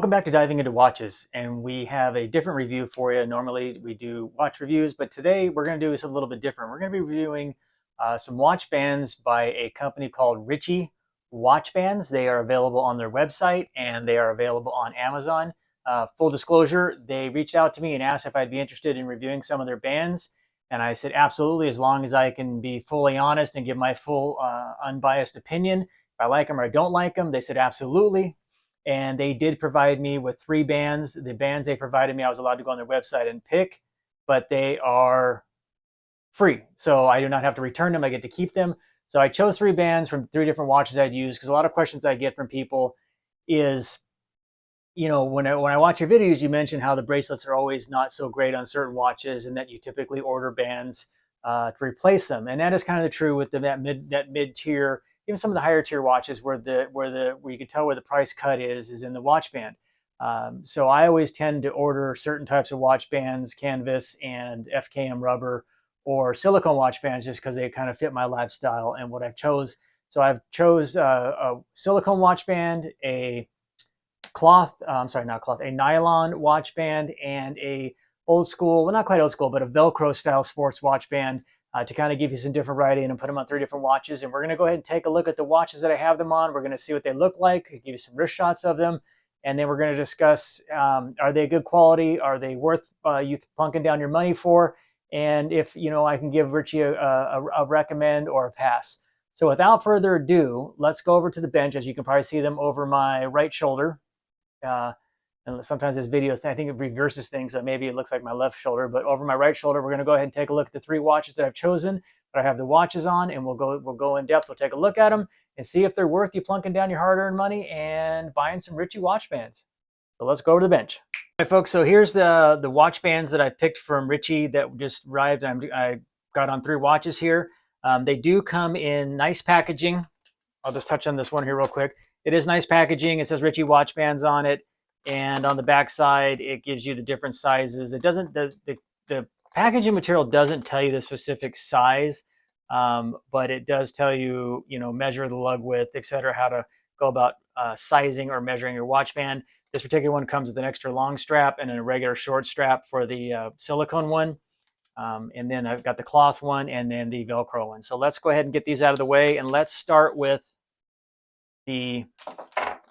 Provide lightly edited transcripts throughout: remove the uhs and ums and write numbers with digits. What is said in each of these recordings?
Welcome back to Diving into Watches, and we have a different review for you. Normally we do watch reviews, but today we're going to do something a little bit different. We're going to be reviewing some watch bands by a company called Ritchie Watch Bands. They are available on their website and they are available on Amazon. Full disclosure, they reached out to me and asked if I'd be interested in reviewing some of their bands, and I said absolutely, as long as I can be fully honest and give my full unbiased opinion. If I like them or I don't like them, they said absolutely. And they did provide me with 3 bands. The bands they provided me, I was allowed to go on their website and pick, but they are free. So I do not have to return them. I get to keep them. So I chose 3 bands from 3 different watches I'd use, because a lot of questions I get from people is, when I watch your videos, you mention how the bracelets are always not so great on certain watches and that you typically order bands to replace them. And that is kind of the true with that mid tier, even some of the higher tier watches where you can tell where the price cut is in the watch band. So I always tend to order certain types of watch bands, canvas and FKM rubber or silicone watch bands, just because they kind of fit my lifestyle and what I've chose. So I've chose a silicone watch band, a a nylon watch band, and a old school, well, not quite old school, but a Velcro style sports watch band, to kind of give you some different variety and put them on 3 different watches. And we're going to go ahead and take a look at the watches that I have them on. We're going to see what they look like, give you some wrist shots of them, and then we're going to discuss, are they good quality? Are they worth you plunking down your money for? And if, I can give Richie a recommend or a pass. So without further ado, let's go over to the bench. As you can probably see them over my right shoulder. And sometimes this video, I think it reverses things, so maybe it looks like my left shoulder, but over my right shoulder, we're going to go ahead and take a look at the 3 watches that I've chosen, that I have the watches on, and we'll go in depth. We'll take a look at them and see if they're worth you plunking down your hard-earned money and buying some Ritchie watch bands. So let's go over to the bench. All right, folks, so here's the watch bands that I picked from Ritchie that just arrived. I got on 3 watches here. They do come in nice packaging. I'll just touch on this one here real quick. It is nice packaging. It says Ritchie Watch Bands on it, and on the back side it gives you the different sizes. It doesn't, the packaging material doesn't tell you the specific size, but it does tell you, measure the lug width, etc., how to go about sizing or measuring your watch band. This particular one comes with an extra long strap and a regular short strap for the silicone one. And then I've got the cloth one and then the Velcro one. So let's go ahead and get these out of the way, and let's start with the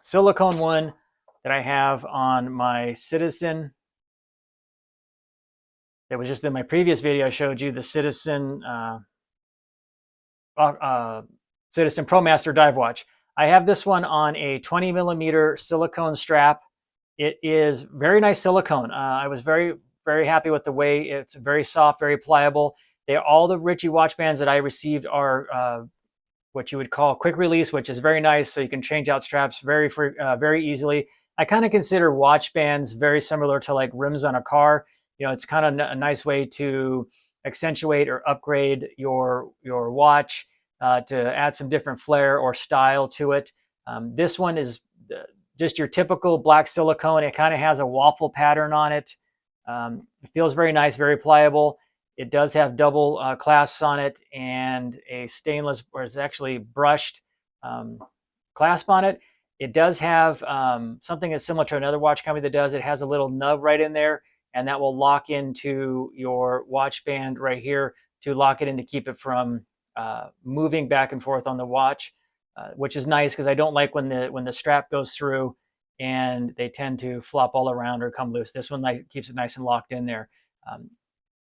silicone one that I have on my Citizen. It was just in my previous video I showed you the Citizen Citizen ProMaster dive watch. I have this one on a 20mm silicone strap. It is very nice silicone. I was very happy with the way it's very soft, very pliable. All the Ritchie watch bands that I received are what you would call quick release, which is very nice. So you can change out straps very easily. I kind of consider watch bands very similar to like rims on a car. It's kind of a nice way to accentuate or upgrade your watch, to add some different flair or style to it. This one is just your typical black silicone. It kind of has a waffle pattern on it. It feels very nice, very pliable. It does have double clasps on it and a stainless, or it's actually brushed clasp on it. It does have something that's similar to another watch company that does. It has a little nub right in there, and that will lock into your watch band right here to lock it in to keep it from moving back and forth on the watch, which is nice because I don't like when the strap goes through and they tend to flop all around or come loose. This one keeps it nice and locked in there.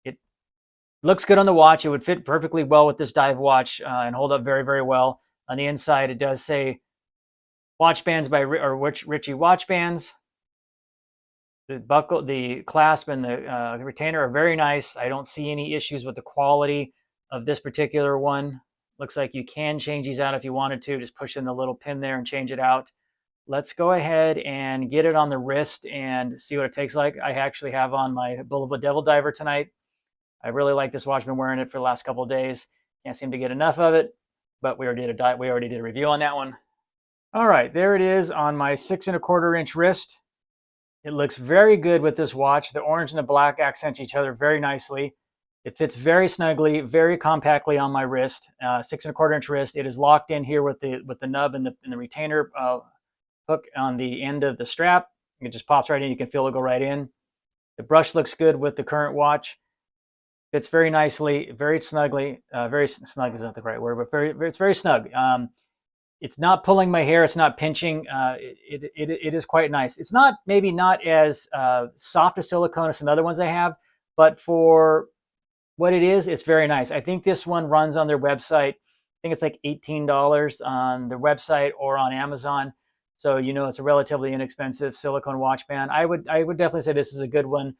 It looks good on the watch. It would fit perfectly well with this dive watch and hold up very, very well. On the inside, it does say watch bands by Ritchie Watch Bands. The buckle, the clasp, and the retainer are very nice. I don't see any issues with the quality of this particular one. Looks like you can change these out if you wanted to. Just push in the little pin there and change it out. Let's go ahead and get it on the wrist and see what it takes like. I actually have on my Boulevard Devil Diver tonight. I really like this watch. I've been wearing it for the last couple of days. Can't seem to get enough of it, but we already did a review on that one. All right, there it is on my 6 1/4 inch wrist. It looks very good with this watch. The orange and the black accent each other very nicely. It fits very snugly, very compactly on my wrist. 6 1/4 inch wrist. It is locked in here with the nub and the retainer hook on the end of the strap. It just pops right in. You can feel it go right in. The brush looks good with the current watch. Fits very nicely, very snugly. Very snug is not the right word, but it's very snug. It's not pulling my hair. It's not pinching. It is quite nice. It's not maybe not as soft as silicone as some other ones I have, but for what it is, it's very nice. I think this one runs on their website. I think it's like $18 on their website or on Amazon. So it's a relatively inexpensive silicone watch band. I would definitely say this is a good one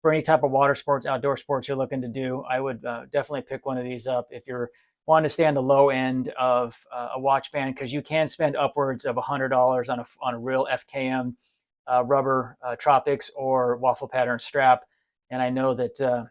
for any type of water sports, outdoor sports you're looking to do. I would definitely pick one of these up if you're wanting to stay on the low end of a watch band, because you can spend upwards of $100 on a real FKM rubber Tropics or waffle pattern strap. And I know that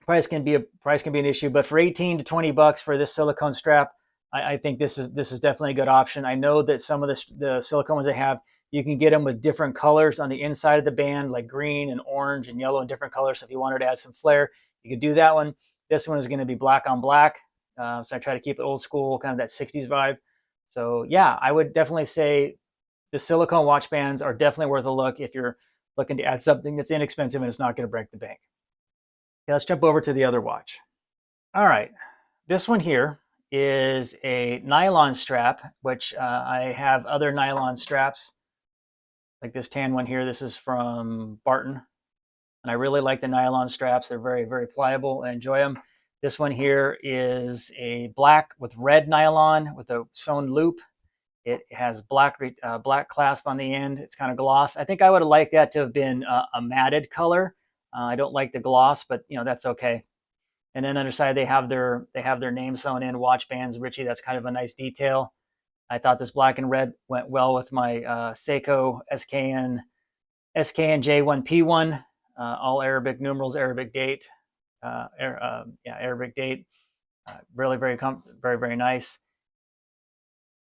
price can be an issue, but for 18 to 20 bucks for this silicone strap, I think this is definitely a good option. I know that some of the silicone ones they have, you can get them with different colors on the inside of the band, like green and orange and yellow and different colors. So if you wanted to add some flair, you could do that one. This one is going to be black on black. So I try to keep it old school, kind of that 60s vibe. So yeah, I would definitely say the silicone watch bands are definitely worth a look if you're looking to add something that's inexpensive and it's not going to break the bank. Okay, let's jump over to the other watch. All right, this one here is a nylon strap, which I have other nylon straps, like this tan one here. This is from Barton, and I really like the nylon straps. They're very, very pliable. I enjoy them. This one here is a black with red nylon with a sewn loop. It has black clasp on the end. It's kind of gloss. I think I would have liked that to have been a matted color. I don't like the gloss, but that's okay. And then underside they have their name sewn in, Watch Bands Ritchie. That's kind of a nice detail. I thought this black and red went well with my Seiko SKN J1P1, all Arabic numerals, Arabic date, Arabic date. Really very, very nice.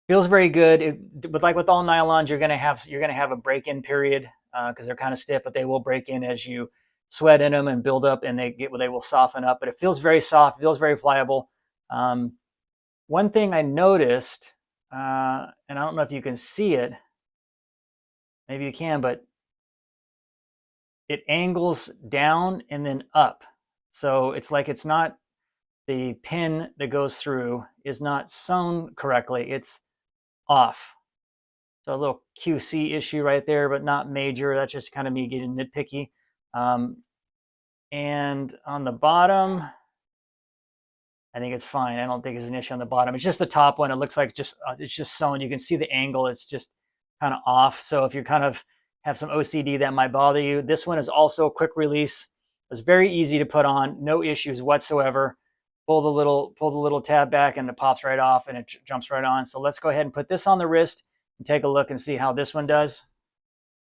Feels very good. But like with all nylons, you're gonna have a break-in period because they're kind of stiff, but they will break in as you sweat in them and build up, and they will soften up. But it feels very soft. It feels very pliable. One thing I noticed, and I don't know if you can see it. Maybe you can, but it angles down and then up. So it's like it's not, the pin that goes through is not sewn correctly. It's off. So a little QC issue right there, but not major. That's just kind of me getting nitpicky. And on the bottom, I think it's fine. I don't think there's an issue on the bottom. It's just the top one. It looks like it's just sewn. You can see the angle. It's just kind of off. So if you kind of have some OCD, that might bother you. This one is also quick release. It's very easy to put on. No issues whatsoever. Pull the little tab back and it pops right off and it jumps right on. So let's go ahead and put this on the wrist and take a look and see how this one does.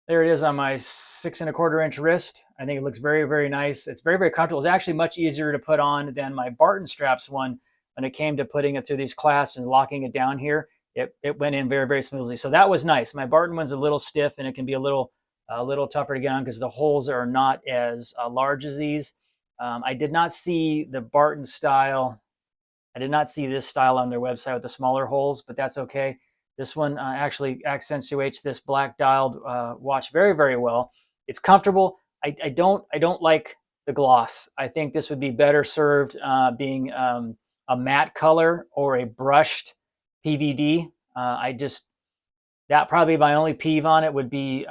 There it is on my 6 1/4 inch wrist. I think it looks very, very nice. It's very, very comfortable. It's actually much easier to put on than my Barton straps one. When it came to putting it through these clasps and locking it down here, it went in very, very smoothly. So that was nice. My Barton one's a little stiff and it can be a little tougher to get on because the holes are not as large as these. I did not see the Barton style. I did not see this style on their website with the smaller holes, but that's okay. This one actually accentuates this black dialed watch very, very well. It's comfortable. I don't like the gloss. I think this would be better served being a matte color or a brushed PVD. That probably my only peeve on it would be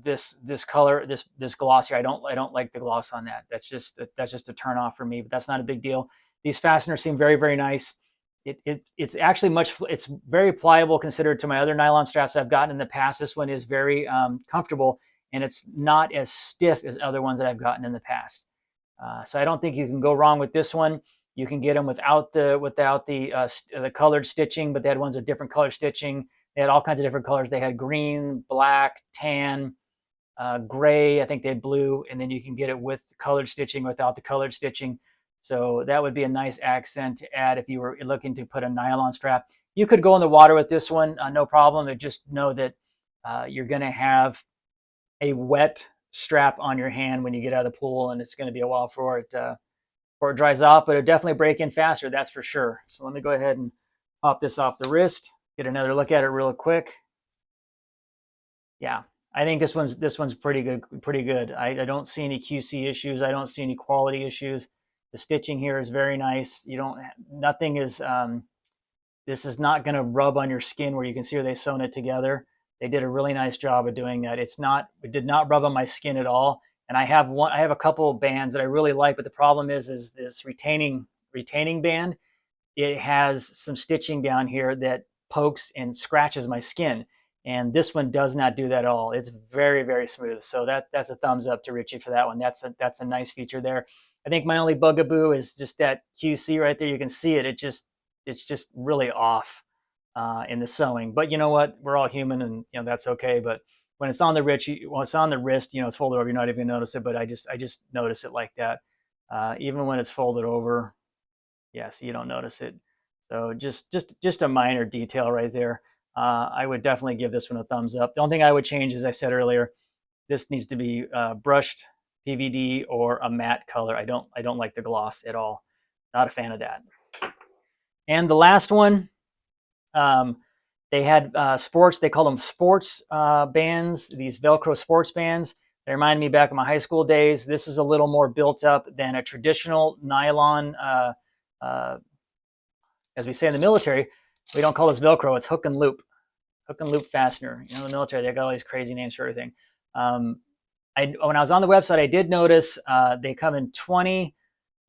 this color, this gloss here. I don't like the gloss on that. That's just a turn off for me, but that's not a big deal. These fasteners seem very, very nice. It's actually it's very pliable considered to my other nylon straps I've gotten in the past. This one is very comfortable and it's not as stiff as other ones that I've gotten in the past. So I don't think you can go wrong with this one. You can get them without the colored stitching, but they had ones with different color stitching. They had all kinds of different colors. They had green, black, tan, gray. I think they had blue, and then you can get it with colored stitching, without the colored stitching. So that would be a nice accent to add if you were looking to put a nylon strap. You could go in the water with this one, no problem. But just know that you're going to have a wet strap on your hand when you get out of the pool, and it's going to be a while before it dries off. But it'll definitely break in faster, that's for sure. So let me go ahead and pop this off the wrist. Get another look at it real quick. Yeah, I think this one's pretty good, pretty good. I don't see any QC issues. I don't see any quality issues. The stitching here is very nice. You don't, nothing is, this is not going to rub on your skin where you can see where they sewn it together. They did a really nice job of doing that. It did not rub on my skin at all. And I have a couple of bands that I really like, but the problem is this retaining band. It has some stitching down here that pokes and scratches my skin. And this one does not do that at all. It's very, very smooth. So that's a thumbs up to Ritchie for that one. That's a nice feature there. I think my only bugaboo is just that QC right there. You can see it. It's just really off in the sewing. But you know what? We're all human, and that's okay. But when it's on the it's on the wrist, it's folded over. You're not even gonna notice it. But I just notice it like that. Even when it's folded over, yeah, so you don't notice it. So just a minor detail right there. I would definitely give this one a thumbs up. The only thing I would change, as I said earlier, this needs to be brushed PVD or a matte color. I don't like the gloss at all. Not a fan of that. And the last one, they had sports. They call them sports bands. These Velcro sports bands. They remind me back of my high school days. This is a little more built up than a traditional nylon. As we say in the military, we don't call this Velcro. It's hook and loop fastener. In the military, they got all these crazy names for everything. When I was on the website, I did notice they come in 20,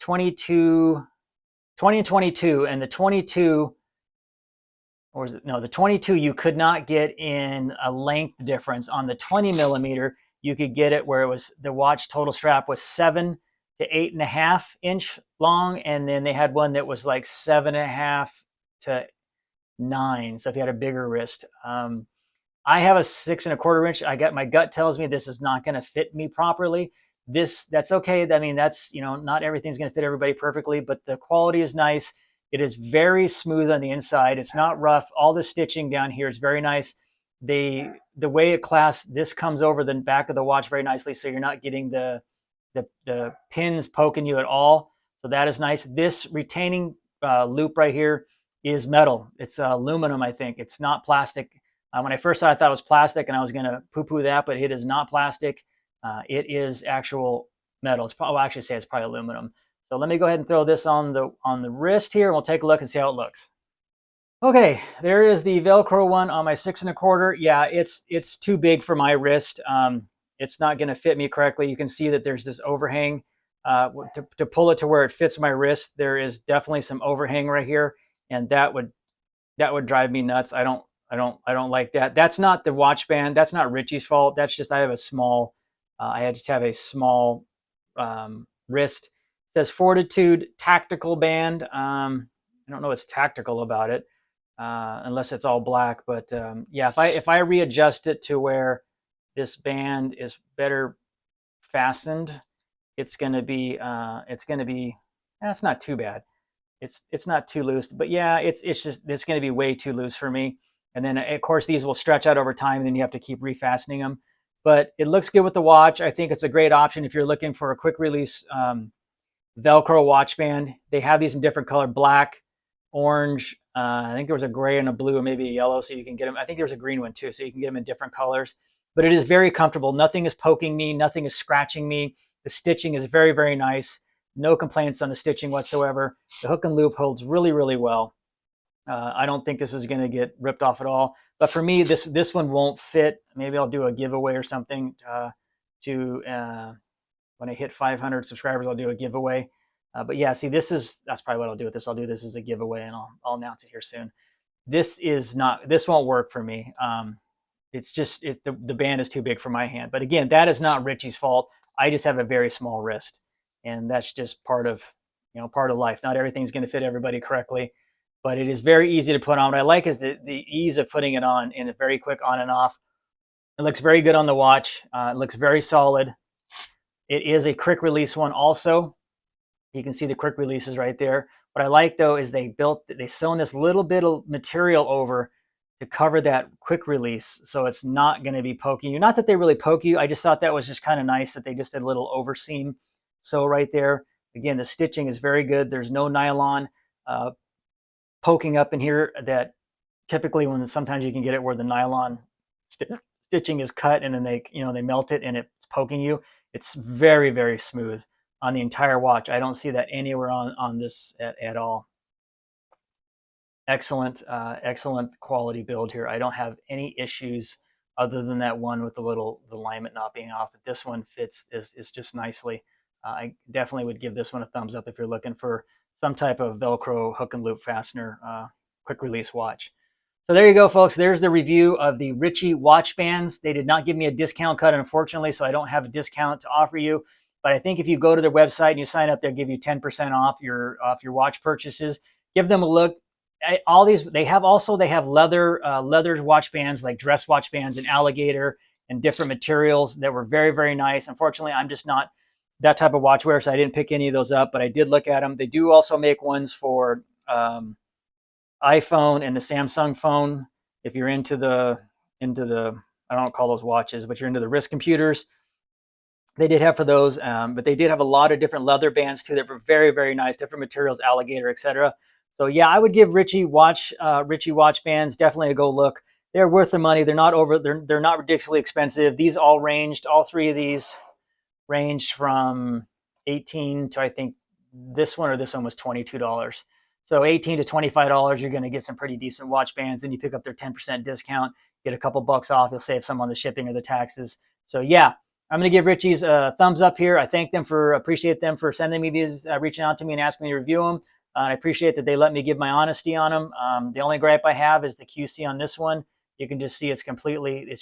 22, 20 and 22, and the 22, or is it, no, the 22 you could not get in a length difference. On the 20 millimeter, you could get it where it was the watch total strap was 7 to 8.5 inch long, and then they had one that was like 7.5 to 9. So if you had a bigger wrist, I have a 6.25 inch. My gut tells me this is not going to fit me properly. That's okay. I mean, that's not everything's going to fit everybody perfectly, but the quality is nice. It is very smooth on the inside. It's not rough. All the stitching down here is very nice. The way it clasps, this comes over the back of the watch very nicely, so you're not getting the pins poking you at all. So that is nice. This retaining loop right here is metal. It's aluminum, I think. It's not plastic. When I first saw it, I thought it was plastic, and I was going to poo-poo that, but it is not plastic. It is actual metal. I actually say it's probably aluminum. So let me go ahead and throw this on the wrist here, and we'll take a look and see how it looks. Okay, there is the Velcro one on my 6.25. Yeah, it's too big for my wrist. It's not going to fit me correctly. You can see that there's this overhang. To pull it to where it fits my wrist, there is definitely some overhang right here, and that would drive me nuts. I don't like that. That's not the watch band. That's not Ritchie's fault. That's just I have a small. I just have a small wrist. It says Fortitude Tactical Band. I don't know what's tactical about it, unless it's all black. But yeah, if I readjust it to where this band is better fastened, it's gonna be it's not too bad. It's not too loose, but yeah, it's gonna be way too loose for me. And then of course these will stretch out over time, and then you have to keep refastening them. But it looks good with the watch. I think it's a great option if you're looking for a quick release Velcro watch band. They have these in different color: black, orange. I think there was a gray and a blue, and maybe a yellow. So you can get them. I think there's a green one too, so you can get them in different colors. But it is very comfortable. Nothing is poking me. Nothing is scratching me. The stitching is very, very nice. No complaints on the stitching whatsoever. The hook and loop holds really, really well. I don't think this is going to get ripped off at all. But for me, this one won't fit. Maybe I'll do a giveaway or something when I hit 500 subscribers, I'll do a giveaway. But yeah, see, that's probably what I'll do with this. I'll do this as a giveaway, and I'll announce it here soon. This won't work for me. It's just the band is too big for my hand. But again, that is not Ritchie's fault. I just have a very small wrist, and that's just part of life. Not everything's going to fit everybody correctly, but it is very easy to put on. What I like is the ease of putting it on, and a very quick on and off. It looks very good on the watch. It looks very solid. It is a quick release one also. You can see the quick releases right there. What I like though is they sewn this little bit of material over to cover that quick release, so it's not going to be poking you. Not that they really poke you. I just thought that was just kind of nice that they just did a little overseam sew right there. Again, the stitching is very good. There's no nylon poking up in here that typically sometimes you can get it where the nylon stitching is cut and then they melt it and it's poking you. It's very, very smooth on the entire watch. I don't see that anywhere on this at all. Excellent, excellent quality build here. I don't have any issues other than that one with the alignment not being off. But this one fits is just nicely. I definitely would give this one a thumbs up if you're looking for some type of Velcro hook and loop fastener, quick release watch. So there you go, folks. There's the review of the Ritchie Watch Bands. They did not give me a discount code, unfortunately, so I don't have a discount to offer you. But I think if you go to their website and you sign up, they'll give you 10% off your watch purchases. Give them a look. All these they have leather watch bands, like dress watch bands and alligator and different materials that were very, very nice. Unfortunately, I'm just not that type of watch wearer, so I didn't pick any of those up, but I did look at them. They do also make ones for iPhone and the Samsung phone. If you're into the I don't call those watches, but you're into the wrist computers, they did have for those. But they did have a lot of different leather bands too that were very, very nice, different materials, alligator, etc. So yeah, I would give Ritchie Watch Bands definitely a go look. They're worth the money. They're not ridiculously expensive. All three of these ranged from 18 to, I think this one was $22. So 18 to $25, you're going to get some pretty decent watch bands. Then you pick up their 10% discount, get a couple bucks off. You'll save some on the shipping or the taxes. So yeah, I'm going to give Ritchie's a thumbs up here. I appreciate them for sending me these, reaching out to me and asking me to review them. I appreciate that they let me give my honesty on them. The only gripe I have is the QC on this one. You can just see it's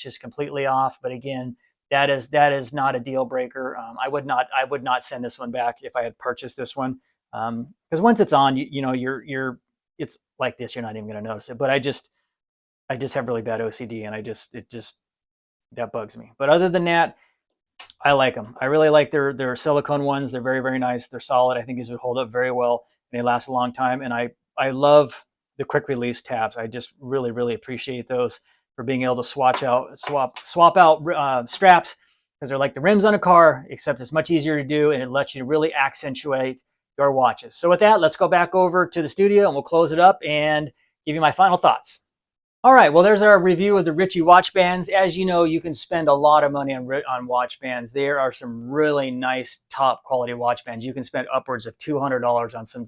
just completely off. But again, that is not a deal breaker. I would not send this one back if I had purchased this one. Because once it's on, it's like this. You're not even going to notice it. But I just have really bad OCD, and that bugs me. But other than that, I like them. I really like their silicone ones. They're very, very nice. They're solid. I think these would hold up very well. They last a long time, and I love the quick release tabs. I just really, really appreciate those for being able to swap out straps, because they're like the rims on a car, except it's much easier to do, and it lets you really accentuate your watches. So with that, let's go back over to the studio and we'll close it up and give you my final thoughts. All right, well, there's our review of the Ritchie Watch Bands. As you know, you can spend a lot of money on watch bands. There are some really nice, top quality watch bands. You can spend upwards of $200 on some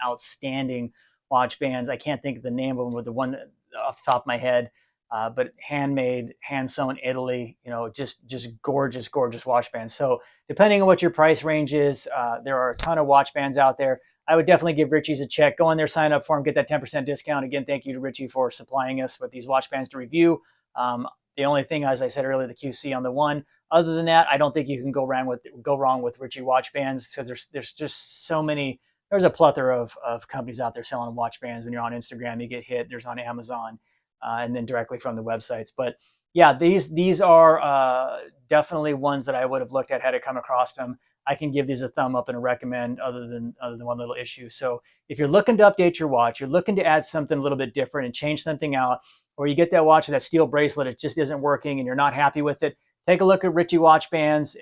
outstanding watch bands. I can't think of the name of them with the one off the top of my head, but handmade, hand sewn Italy. Just gorgeous, gorgeous watch bands. So depending on what your price range is, there are a ton of watch bands out there. I would definitely give Ritchie's a check. Go in there, sign up for them, get that 10% discount. Again, thank you to Ritchie for supplying us with these watch bands to review. The only thing, as I said earlier, the QC on the one. Other than that, I don't think you can go wrong with Ritchie Watch Bands, because there's just so many. There's a plethora of companies out there selling watch bands. When you're on Instagram, you get hit. There's on Amazon, and then directly from the websites. But yeah, these are definitely ones that I would have looked at had I come across them. I can give these a thumb up and a recommend, other than one little issue. So if you're looking to update your watch, you're looking to add something a little bit different and change something out, or you get that watch with that steel bracelet, it just isn't working and you're not happy with it, take a look at Ritchie Watch Bands,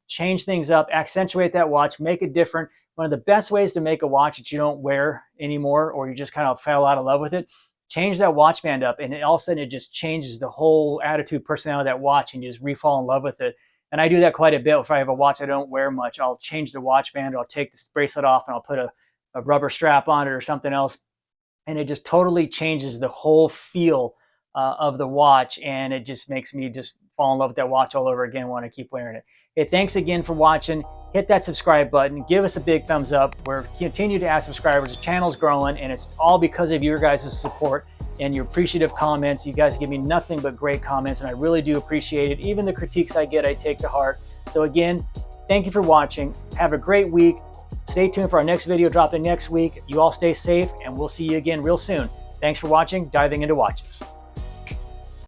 change things up, accentuate that watch, make it different. One of the best ways to make a watch that you don't wear anymore, or you just kind of fell out of love with it, change that watch band up, and all of a sudden it just changes the whole attitude, personality of that watch, and you just re-fall in love with it. And I do that quite a bit. If I have a watch I don't wear much, I'll change the watch band, or I'll take this bracelet off and I'll put a rubber strap on it or something else. And it just totally changes the whole feel of the watch. And it just makes me just fall in love with that watch all over again, want to keep wearing it. Hey, thanks again for watching. Hit that subscribe button. Give us a big thumbs up. We're continue to add subscribers. The channel's growing, and it's all because of your guys' support and your appreciative comments. You guys give me nothing but great comments, and I really do appreciate it. Even the critiques I get, I take to heart. So again, thank you for watching. Have a great week. Stay tuned for our next video dropping next week. You all stay safe, and we'll see you again real soon. Thanks for watching Diving Into Watches.